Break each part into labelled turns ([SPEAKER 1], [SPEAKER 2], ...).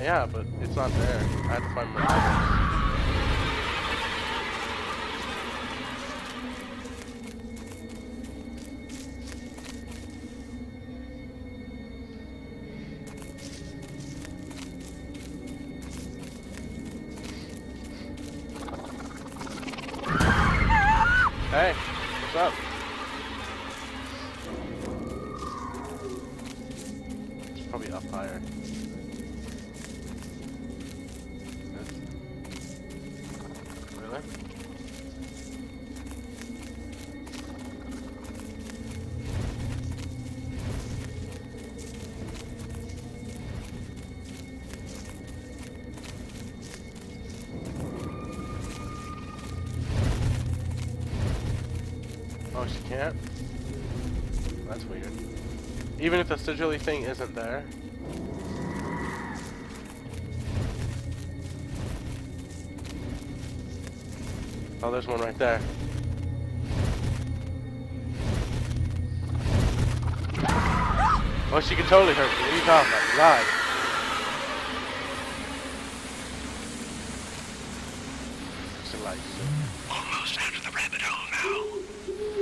[SPEAKER 1] Yeah, but it's not there. I had to find more items. Hey, what's up? It's probably up higher. Really? Oh, she can't? That's weird. Even if the sigilly thing isn't there. Oh, there's one right there. Oh, she can totally hurt you. What are you talking about? You lied. She lied.
[SPEAKER 2] Almost out of the rabbit hole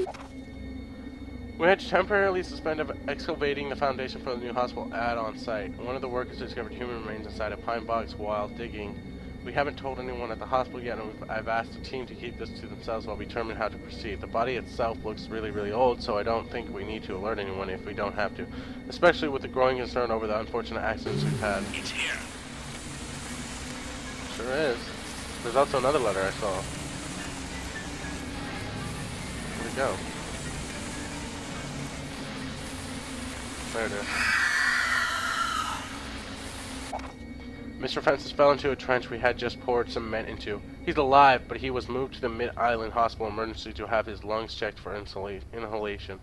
[SPEAKER 2] now.
[SPEAKER 1] We had to temporarily suspend excavating the foundation for the new hospital add-on site. One of the workers discovered human remains inside a pine box while digging. We haven't told anyone at the hospital yet, and I've asked the team to keep this to themselves while we determine how to proceed. The body itself looks really old, so I don't think we need to alert anyone if we don't have to, especially with the growing concern over the unfortunate accidents we've had.
[SPEAKER 2] It's here.
[SPEAKER 1] Sure is. There's also another letter I saw. Where'd it go? There it is. Mr. Francis fell into a trench we had just poured cement into. He's alive, but he was moved to the Mid-Island Hospital emergency to have his lungs checked for inhalation.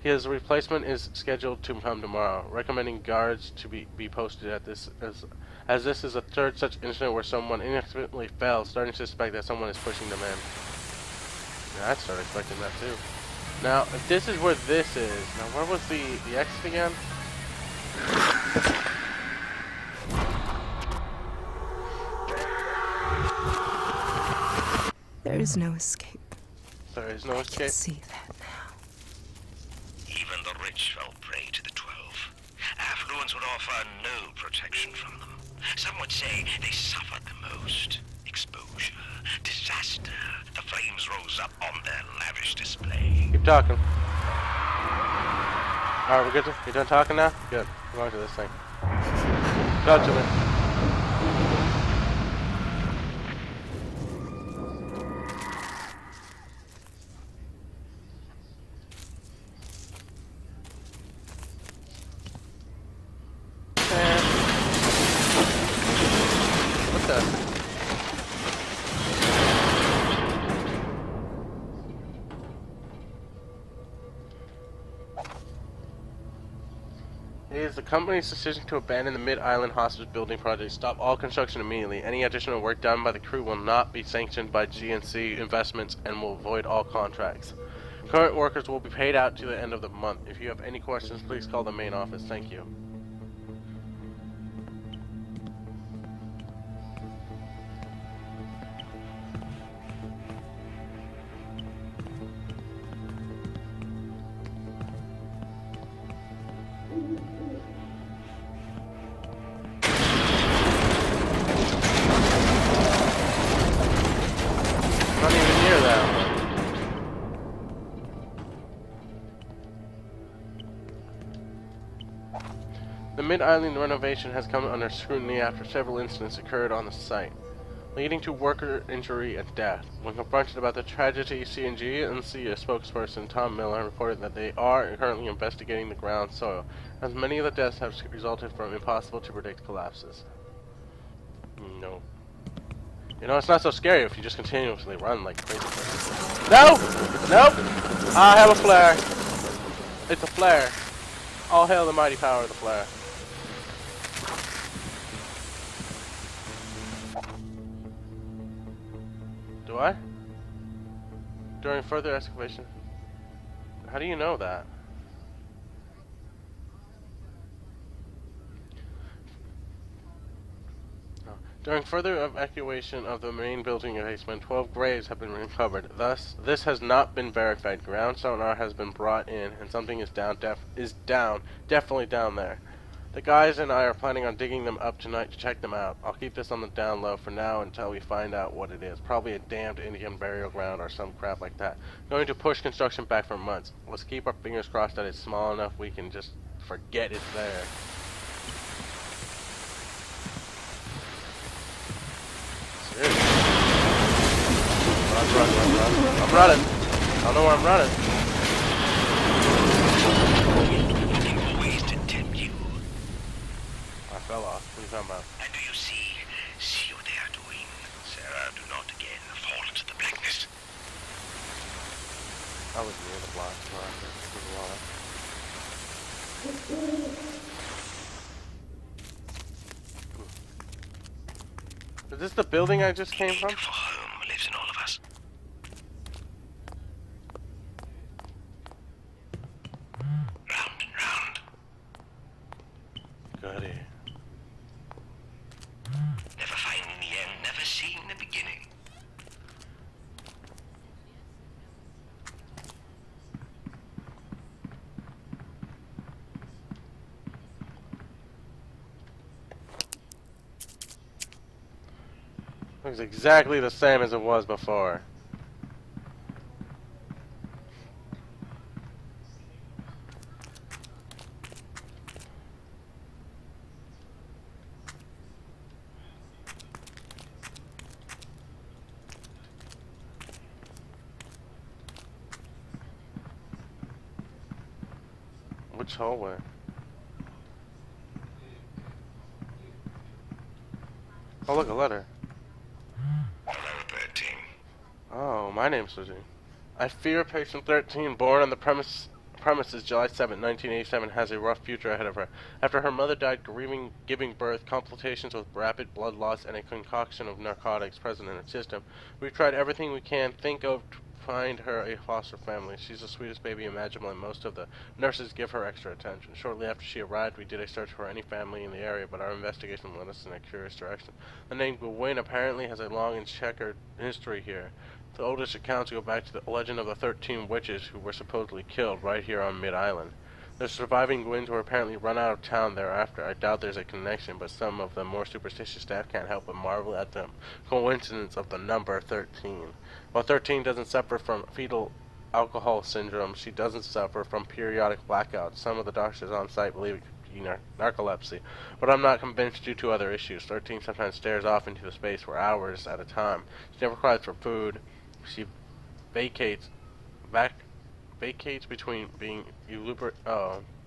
[SPEAKER 1] His replacement is scheduled to come tomorrow, recommending guards to be posted at this as this is a third such incident where someone inexplicably fell, starting to suspect that someone is pushing them in. Yeah, I'd start expecting that too. Now, if this is where this is, now where was the exit again?
[SPEAKER 3] There is no escape.
[SPEAKER 1] There is no
[SPEAKER 3] I
[SPEAKER 1] escape.
[SPEAKER 3] can see that now.
[SPEAKER 2] Even the rich fell prey to the 12. Affluence would offer no protection from them. Some would say they suffered the most. Exposure, disaster. The flames rose up on their lavish display.
[SPEAKER 1] Keep talking. Alright, we're good to, you done talking now? Good. We're on to this thing. Talk to me. What the? It is the company's decision to abandon the Mid-Island Hospice building project. Stop all construction immediately. Any additional work done by the crew will not be sanctioned by GNC Investments and will void all contracts. Current workers will be paid out to the end of the month. If you have any questions, please call the main office. Thank you. Not even near that. The Mid-Island renovation has come under scrutiny after several incidents occurred on the site, leading to worker injury and death. When confronted about the tragedy, CNG&C spokesperson Tom Miller reported that they are currently investigating the ground soil, as many of the deaths have resulted from impossible to predict collapses. No. You know, it's not so scary if you just continuously run like crazy. No! Nope! I have a flare. It's a flare. All hail the mighty power of the flare. Do I? During further excavation. How do you know that? During further evacuation of the main building basement, 12 graves have been recovered. Thus, this has not been verified. Ground sonar has been brought in, and something is definitely down there. The guys and I are planning on digging them up tonight to check them out. I'll keep this on the down low for now until we find out what it is. Probably a damned Indian burial ground or some crap like that. Going to push construction back for months. Let's keep our fingers crossed that it's small enough we can just forget it's there. Seriously. Run. I'm running. I don't know where I'm running.
[SPEAKER 2] Ways to tempt you.
[SPEAKER 1] I fell off. What are you talking about?
[SPEAKER 2] And do you see what they are doing? Sarah, do not again fall into the blackness.
[SPEAKER 1] I was near the block. So I was a lot. Is this the building I just came from?
[SPEAKER 2] Need for home lives in all of us. Round and round.
[SPEAKER 1] Goody.
[SPEAKER 2] Never finding the end, never seeing the beginning.
[SPEAKER 1] Looks exactly the same as it was before. Which hallway? Oh, look, a letter.
[SPEAKER 2] Hello, 13.
[SPEAKER 1] Oh, my name's Susie. I fear patient 13, born on the premises July 7, 1987, has a rough future ahead of her. After her mother died giving birth, complications with rapid blood loss, and a concoction of narcotics present in her system, we've tried everything we can think of to find her a foster family. She's the sweetest baby imaginable, and most of the nurses give her extra attention. Shortly after she arrived, we did a search for any family in the area, but our investigation led us in a curious direction. The name Gawain apparently has a long and checkered history here. The oldest accounts go back to the legend of the 13 witches who were supposedly killed right here on Mid-Island. The surviving Gwynns were apparently run out of town thereafter. I doubt there's a connection, but some of the more superstitious staff can't help but marvel at the coincidence of the number 13. While 13 doesn't suffer from fetal alcohol syndrome, she doesn't suffer from periodic blackouts. Some of the doctors on site believe it could be narcolepsy, but I'm not convinced due to other issues. 13 sometimes stares off into the space for hours at a time. She never cries for food. She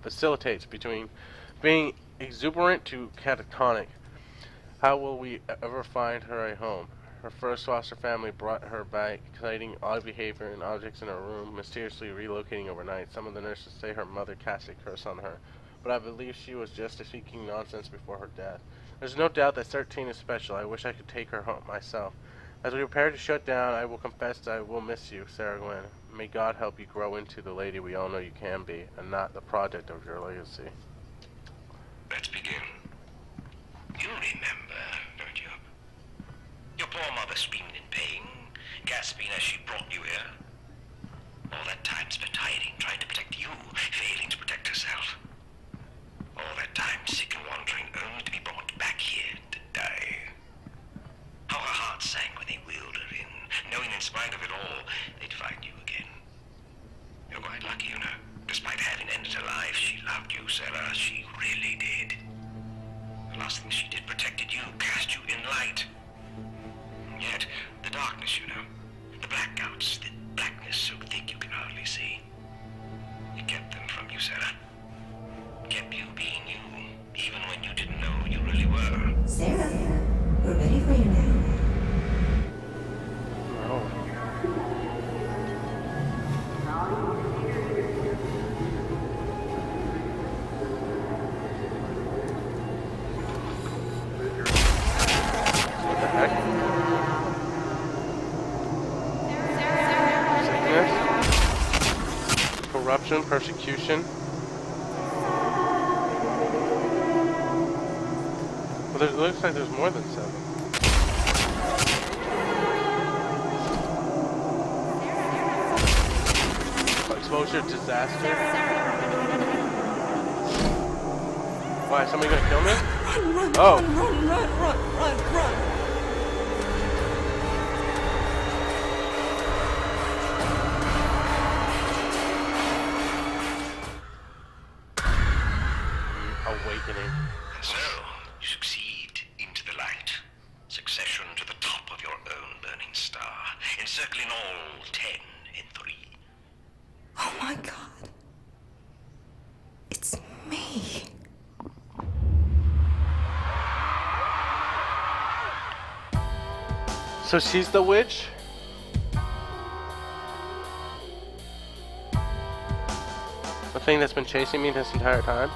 [SPEAKER 1] facilitates between being exuberant to catatonic. How will we ever find her a home? Her first foster family brought her back, citing odd behavior and objects in her room, mysteriously relocating overnight. Some of the nurses say her mother cast a curse on her, but I believe she was just speaking nonsense before her death. There's no doubt that 13 is special. I wish I could take her home myself. As we prepare to shut down, I will confess that I will miss you, Sarah Gwynn. May God help you grow into the lady we all know you can be, and not the project of your legacy.
[SPEAKER 2] Let's begin. You remember, don't you? Your poor mother screamed in pain, gasping as she brought you here. All that time spent hiding, trying to protect you, failing to protect herself. All that time sick and wandering, only to be brought back here to die. How her heart sank when they wheeled her in, knowing in spite of it all, they'd find you again. You're quite lucky, you know. Despite having ended her life, she loved you, Sarah. She really did. The last thing she did protected you, cast you in light. And yet, the darkness, you know, the blackouts, the blackness so thick you can hardly see. It kept them from you, Sarah. Kept you being you, even when you didn't know who you really were.
[SPEAKER 3] Sarah, we're ready for you now.
[SPEAKER 1] No. What the heck? Sickness? Corruption, persecution. Well, it looks like there's more than 7. Exposure disaster. Why? Is somebody gonna kill me?
[SPEAKER 3] Run,
[SPEAKER 1] Oh.
[SPEAKER 3] run.
[SPEAKER 1] Awakening.
[SPEAKER 2] And so, you succeed into the light. Succession to the top of your own burning star, encircling all 10 in 3.
[SPEAKER 3] Oh my god. It's me.
[SPEAKER 1] So she's the witch? The thing that's been chasing me this entire time?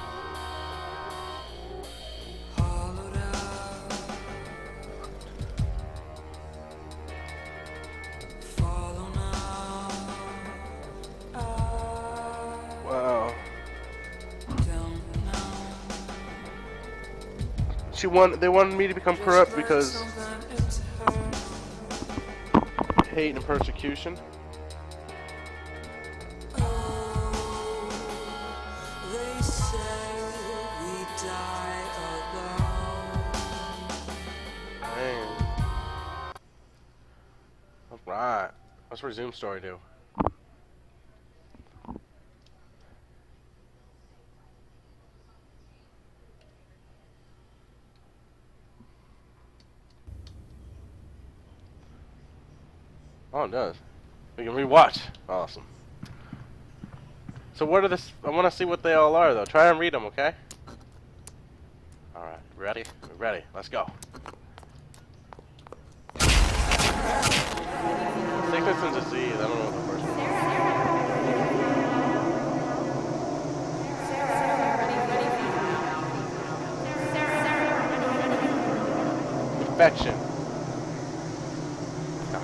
[SPEAKER 1] Wow. They wanted me to become corrupt because hate and persecution.
[SPEAKER 4] They say we die alone.
[SPEAKER 1] Man. Alright. Let's resume story do. Oh, it does. We can rewatch. Awesome. So what are this? I want to see what they all are, though. Try and read them, okay? Alright, ready? We're ready. Let's go. Sickness and disease. I don't know what the first one is. Infection. No.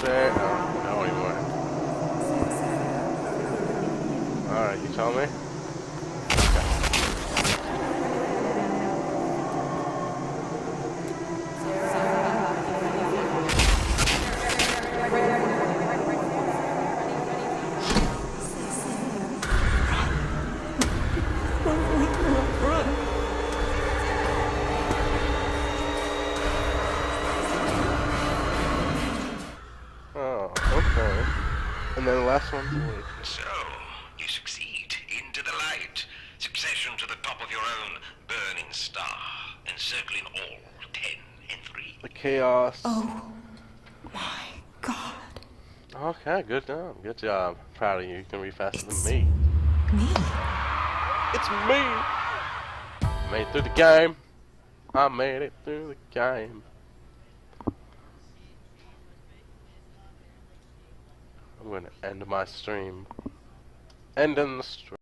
[SPEAKER 1] Despair. No anymore. Alright, you tell me? Oh, okay. And then the last one's awake.
[SPEAKER 2] So, you succeed into the light. Succession to the top of your own burning star, encircling all 10 in 3.
[SPEAKER 1] The chaos.
[SPEAKER 3] Oh my god.
[SPEAKER 1] Okay, good job. Good job. Proud of you. You can read faster than me.
[SPEAKER 3] Me?
[SPEAKER 1] It's me! Made it through the game. I made it through the game. I'm gonna end my stream. Ending the stream.